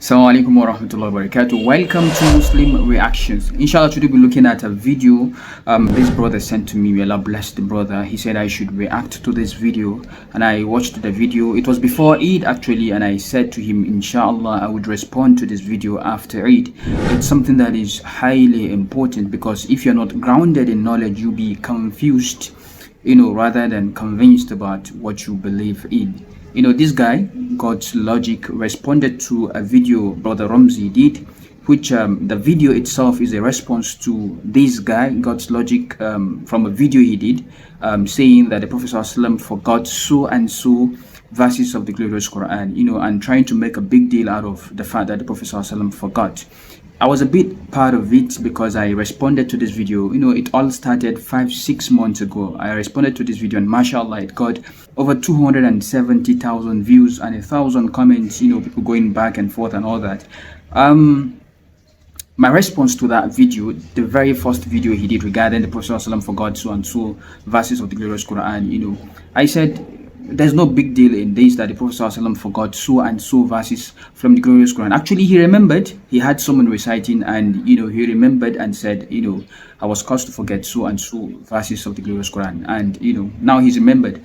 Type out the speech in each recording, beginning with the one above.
Assalamu alaikum wa rahmatullahi wa barakatuh. Welcome to Muslim Reactions. Inshallah, today we'll be looking at a video this brother sent to me. May Allah bless the brother. He said I should react to this video, and I watched the video. It was before Eid actually, and I said to him, inshallah, I would respond to this video after Eid. It's something that is highly important because if you're not grounded in knowledge, you'll be confused, rather than convinced about what you believe in. This guy, God's Logic, responded to a video Brother Ramzi did, which the video itself is a response to this guy, God's Logic, from a video he did, saying that the Prophet ﷺ forgot so and so verses of the glorious Quran, and trying to make a big deal out of the fact that the Prophet ﷺ forgot. I was a bit part of it because I responded to this video. It all started 5-6 months ago. I responded to this video and mashallah, it got over 270,000 views and 1,000 comments, people going back and forth and all that. My response to that video, the very first video he did regarding the Prophet ﷺ forgot so and so verses of the glorious Quran, I said, there's no big deal in this that the Prophet ﷺ forgot so and so verses from the glorious Quran. Actually, he remembered. He had someone reciting, and he remembered and said, I was caused to forget so and so verses of the glorious Quran, and now he's remembered.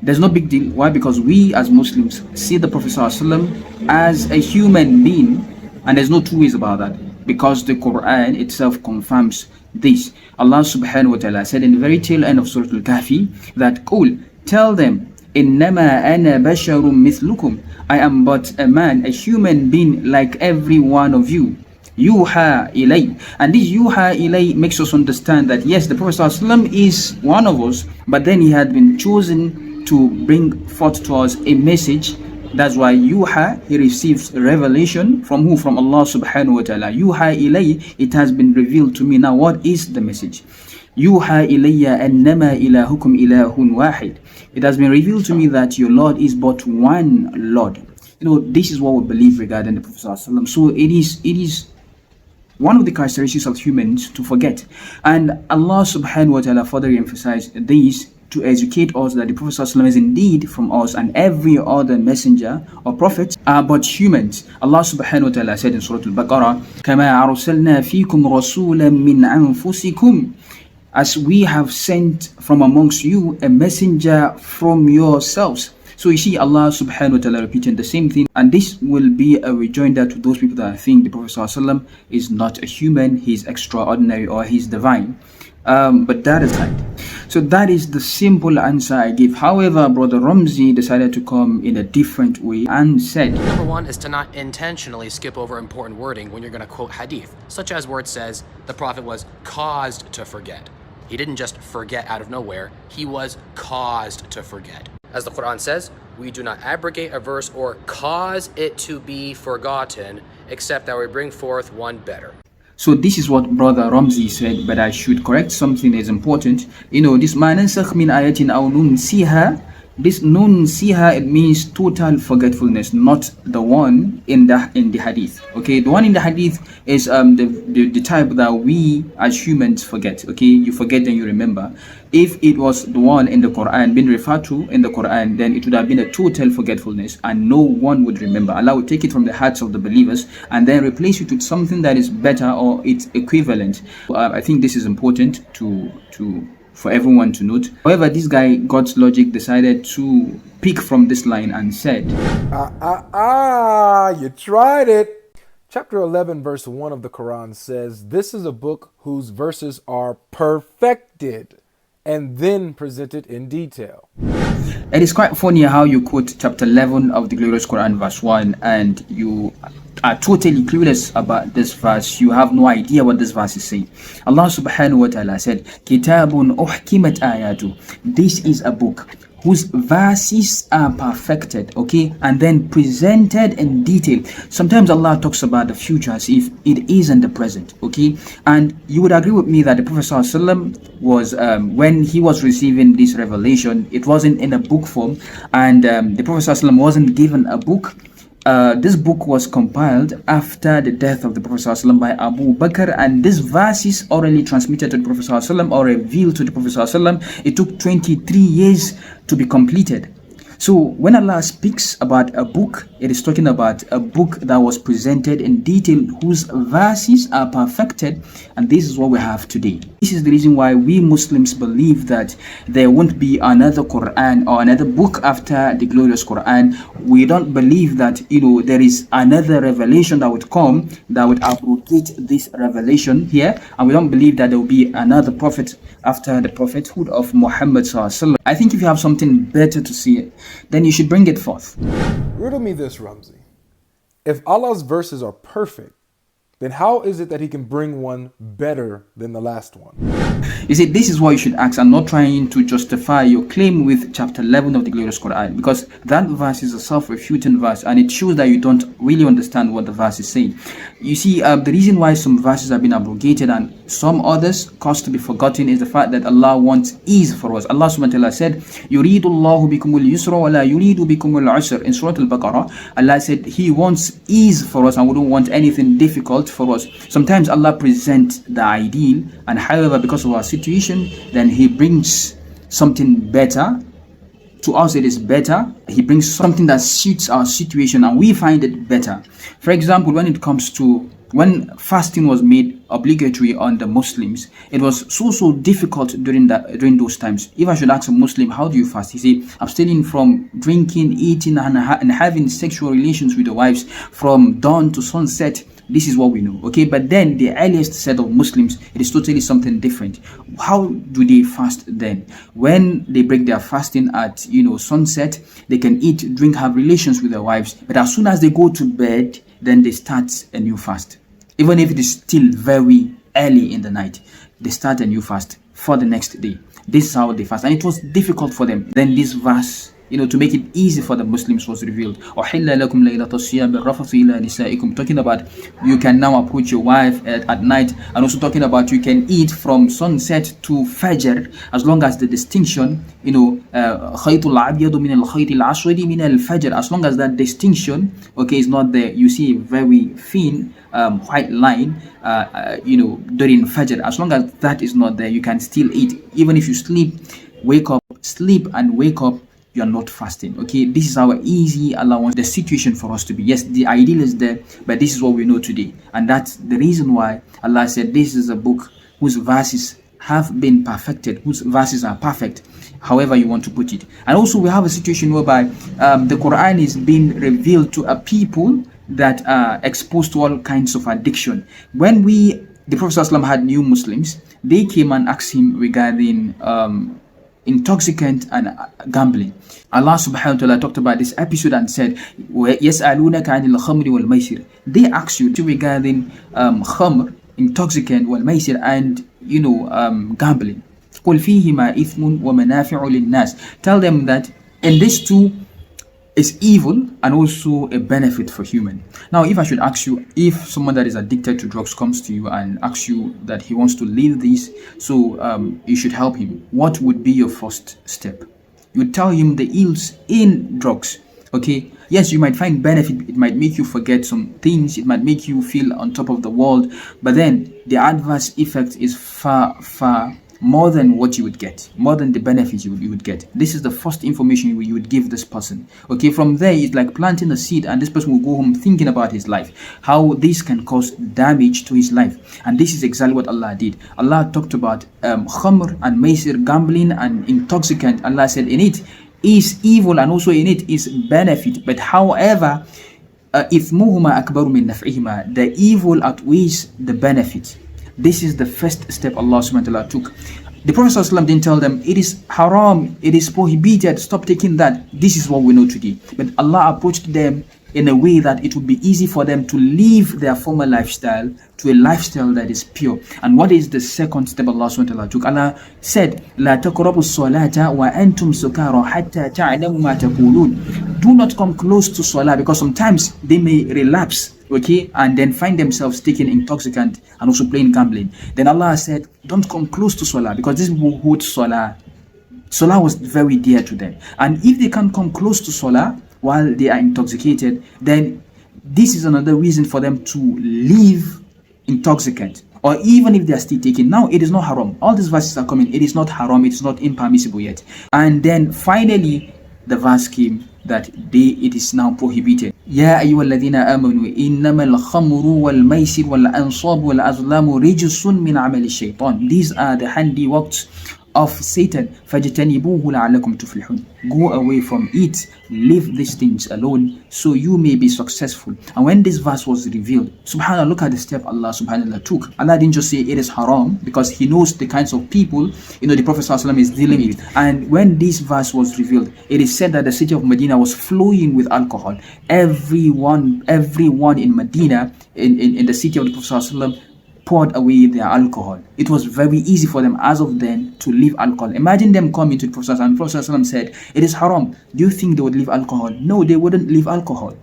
There's no big deal. Why? Because we as Muslims see the Prophet ﷺ as a human being, and there's no two ways about that, because the Quran itself confirms this. Allah subhanahu wa ta'ala said in the very tail end of Surah Al-Kahfi that, "Qul, tell them, Innama ana basharun mithlukum, I am but a man, a human being like every one of you. Yuha ilay." And this yuha ilay makes us understand that yes, the Prophet ﷺ is one of us, but then he had been chosen to bring forth to us a message. That's why yuha, he receives revelation from who? From Allah subhanahu wa ta'ala. Yuha ilay, it has been revealed to me. Now what is the message? Yuha ilayya annama ilahukum ilahun wahid. It has been revealed to me that your Lord is but one Lord. This is what we believe regarding the Prophet ﷺ. So it is one of the characteristics of humans to forget. And Allah subhanahu wa ta'ala further emphasized this to educate us that the Prophet ﷺ is indeed from us, and every other messenger or prophet are but humans. Allah subhanahu wa ta'ala said in Surah Al-Baqarah, كَمَا أَرْسَلْنَا فِيكُمْ رَسُولًا مِّنْ أَنفُسِكُمْ, as we have sent from amongst you a messenger from yourselves. So you see Allah subhanahu wa ta'ala repeating the same thing, and this will be a rejoinder to those people that think the Prophet ﷺ is not a human, he's extraordinary or he's divine. But that aside, so that is the simple answer I give. However, Brother Ramzi decided to come in a different way and said, Number one is to not intentionally skip over important wording when you're going to quote hadith, such as where it says the Prophet was caused to forget. He didn't just forget out of nowhere, he was caused to forget. As the Quran says, we do not abrogate a verse or cause it to be forgotten, except that we bring forth one better. So this is what Brother Ramzi said, but I should correct something that is important. This ma nansakh min ayatin aw nunsiha, this nunsiha, it means total forgetfulness, not the one in the hadith. Okay, the one in the hadith is the type that we as humans forget. Okay, you forget then you remember. If it was the one in the Quran being referred to in the Quran, then it would have been a total forgetfulness and no one would remember. Allah would take it from the hearts of the believers and then replace it with something that is better or its equivalent. I think this is important for everyone to note. However, this guy, God's Logic, decided to pick from this line and said, you tried it. Chapter 11 verse 1 of the Quran says, this is a book whose verses are perfected and then presented in detail. It is quite funny how you quote chapter 11 of the glorious Quran verse 1 and you are totally clueless about this verse. You have no idea what this verse is saying. Allah subhanahu wa ta'ala said, Kitabun uhkimat ayatu. This is a book whose verses are perfected, okay, and then presented in detail. Sometimes Allah talks about the future as if it isn't the present, okay? And you would agree with me that the Prophet ﷺ was, when he was receiving this revelation, it wasn't in a book form, and the Prophet ﷺ wasn't given a book. This book was compiled after the death of the Prophet ﷺ by Abu Bakr, and this verses orally transmitted to the Prophet ﷺ or revealed to the Prophet ﷺ, it took 23 years to be completed. So when Allah speaks about a book, it is talking about a book that was presented in detail, whose verses are perfected, and this is what we have today. This is the reason why we Muslims believe that there won't be another Quran or another book after the glorious Quran. We don't believe that there is another revelation that would come that would abrogate this revelation here, and we don't believe that there will be another prophet after the prophethood of Muhammad sallallahu alaihi wasallam. I think if you have something better to say, then you should bring it forth. Riddle me this, Ramzi. If Allah's verses are perfect, then how is it that he can bring one better than the last one? You see, this is what you should ask. I'm not trying to justify your claim with chapter 11 of the glorious Quran, because that verse is a self-refuting verse, and it shows that you don't really understand what the verse is saying. You see, the reason why some verses have been abrogated and some others caused to be forgotten is the fact that Allah wants ease for us. Allah subhanahu wa ta'ala said, يُرِيدُ اللَّهُ بِكُمُ الْيُسْرَ وَلَا يُرِيدُ بِكُمُ الْعُسْرَ. In Surah Al-Baqarah, Allah said He wants ease for us and we don't want anything difficult for us. Sometimes Allah presents the ideal, and however, because of our situation, then He brings something better. To us it is better. He brings something that suits our situation and we find it better. For example, when it comes to when fasting was made obligatory on the Muslims, it was so difficult during those times. If I should ask a Muslim, how do you fast? He say, abstaining from drinking, eating, and having sexual relations with the wives from dawn to sunset. This is what we know, okay? But then the earliest set of Muslims, it is totally something different. How do they fast then? When they break their fasting at sunset, they can eat, drink, have relations with their wives. But as soon as they go to bed, then they start a new fast. Even if it is still very early in the night, they start a new fast for the next day. This is how they fast, and it was difficult for them. Then this verse, to make it easy for the Muslims, was revealed. Talking about you can now approach your wife at night, and also talking about you can eat from sunset to Fajr, as long as the distinction, as long as that distinction, is not there. You see a very thin white line, during Fajr. As long as that is not there, you can still eat. Even if you sleep and wake up, you are not fasting. Okay, this is how easy Allah wants the situation for us to be. Yes, the ideal is there, but this is what we know today, and that's the reason why Allah said this is a book whose verses have been perfected, whose verses are perfect, however you want to put it. And also we have a situation whereby the Quran is being revealed to a people that are exposed to all kinds of addiction. When the Prophet ﷺ had new Muslims, they came and asked him regarding intoxicant and gambling. Allah subhanahu wa ta'ala talked about this episode and said, يَسْأَلُونَكَ عَنِ الْخَمْرِ وَالْمَيْسِرِ. They ask you regarding khamr, intoxicant, wal-maysir, and gambling. قُلْ فِيهِمَا إِثْمٌ وَمَنَافِعُ لِلنَّاسِ. Tell them that in these two is evil and also a benefit for human. Now, if I should ask you, if someone that is addicted to drugs comes to you and asks you that he wants to leave this, so you should help him, what would be your first step? You would tell him the ills in drugs. Okay, yes, you might find benefit. It might make you forget some things. It might make you feel on top of the world. But then the adverse effect is far more than what you would get, more than the benefits you would get. This is the first information you would give this person. Okay, from there it's like planting a seed, and this person will go home thinking about his life, how this can cause damage to his life. And this is exactly what Allah did. Allah talked about khamr and maysir, gambling and intoxicant. Allah said in it is evil and also in it is benefit, but however ithmuhuma akbaru min naf'ihima, the evil outweighs the benefit. This is the first step Allah subhanahu wa ta'ala took. The Prophet ﷺ didn't tell them it is haram, it is prohibited, stop taking that. This is what we know today. But Allah approached them in a way that it would be easy for them to leave their former lifestyle to a lifestyle that is pure. And what is the second step Allah subhanahu wa ta'ala took? Allah said, لا تقربوا الصلاة وأنتم سكارى حتى تعلموا ما تقولون. Do not come close to salah, because sometimes they may relapse, okay, and then find themselves taking intoxicant and also playing gambling. Then Allah said, don't come close to salah, because these people hold salah was very dear to them. And if they can't come close to salah while they are intoxicated, then this is another reason for them to leave intoxicant. Or even if they are still taking, now it is not haram. All these verses are coming, it is not haram, it is not impermissible yet. And then finally, the verse came that it is now prohibited. يا أيها الذين آمنوا إنما الخمر والميسر والأنصاب والأزلام رجس من عمل الشيطان. These are the handiworks of Satan. فَاجْتَنِبُوهُ لَعَلَّكُمْ تُفْلِحُونَ. Go away from it, leave these things alone, so you may be successful. And when this verse was revealed, subhanAllah, look at the step Allah subhanAllah took. Allah didn't just say it is haram, because He knows the kinds of people the Prophet ﷺ is dealing with. And when this verse was revealed, it is said that the city of Medina was flowing with alcohol. Everyone in Medina, in the city of the Prophet ﷺ, poured away their alcohol. It was very easy for them as of then to leave alcohol. Imagine them coming to the Prophet and the Prophet said, it is haram. Do you think they would leave alcohol? No, they wouldn't leave alcohol.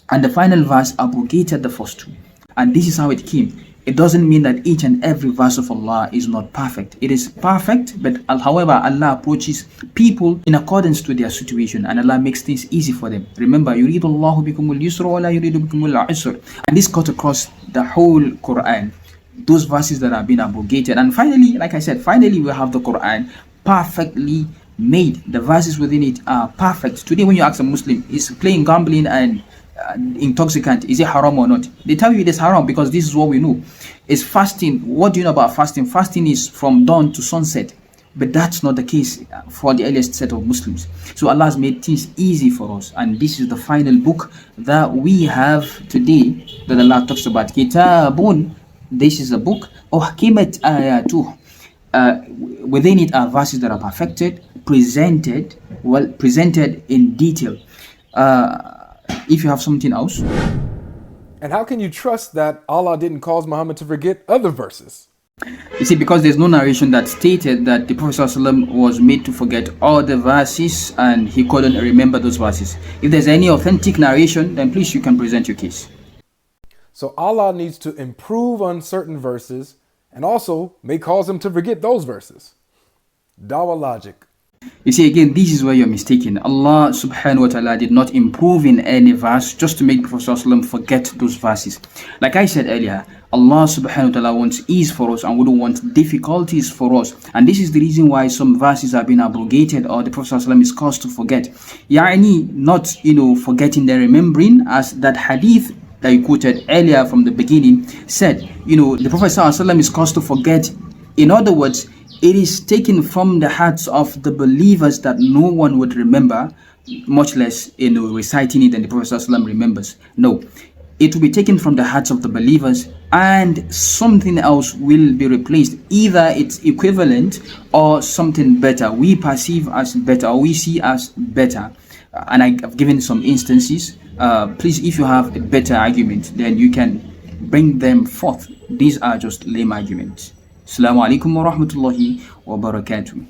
And the final verse abrogated the first two. And this is how it came. It doesn't mean that each and every verse of Allah is not perfect. It is perfect, but however, Allah approaches people in accordance to their situation, and Allah makes things easy for them. Remember, يُرِيدُ اللَّهُ بِكُمُ الْيُسْرَ وَلَا يُرِيدُ بِكُمُ الْعُسْرَ. And this cut across the whole Quran, those verses that have been abrogated. And finally, like I said, finally we have the Quran perfectly made. The verses within it are perfect. Today when you ask a Muslim, is playing gambling and intoxicant, is it haram or not? They tell you it is haram because this is what we know. Is fasting. What do you know about fasting? Fasting is from dawn to sunset. But that's not the case for the earliest set of Muslims. So Allah has made things easy for us. And this is the final book that we have today that Allah talks about. Kitabun. This is a book. Uhkimat ayatuh. Within it are verses that are perfected, presented in detail. If you have something else. And how can you trust that Allah didn't cause Muhammad to forget other verses? You see, because there's no narration that stated that the Prophet ﷺ was made to forget all the verses and he couldn't remember those verses. If there's any authentic narration, then please you can present your case. So Allah needs to improve on certain verses and also may cause him to forget those verses. Dawah logic. You see, again, this is where you're mistaken. Allah subhanahu wa ta'ala did not improve in any verse just to make the Prophet ﷺ forget those verses. Like I said earlier, Allah subhanahu wa ta'ala wants ease for us and wouldn't want difficulties for us. And this is the reason why some verses have been abrogated or the Prophet ﷺ is caused to forget. Yani, not, forgetting the remembering, as that hadith that you quoted earlier from the beginning said, the Prophet ﷺ is caused to forget. In other words, it is taken from the hearts of the believers that no one would remember, much less reciting it and the Prophet ﷺ remembers. No, it will be taken from the hearts of the believers and something else will be replaced. Either it's equivalent or something better. We perceive as better or we see as better. And I've given some instances. Please, if you have a better argument, then you can bring them forth. These are just lame arguments. Assalamu alaikum wa rahmatullahi wa barakatuh.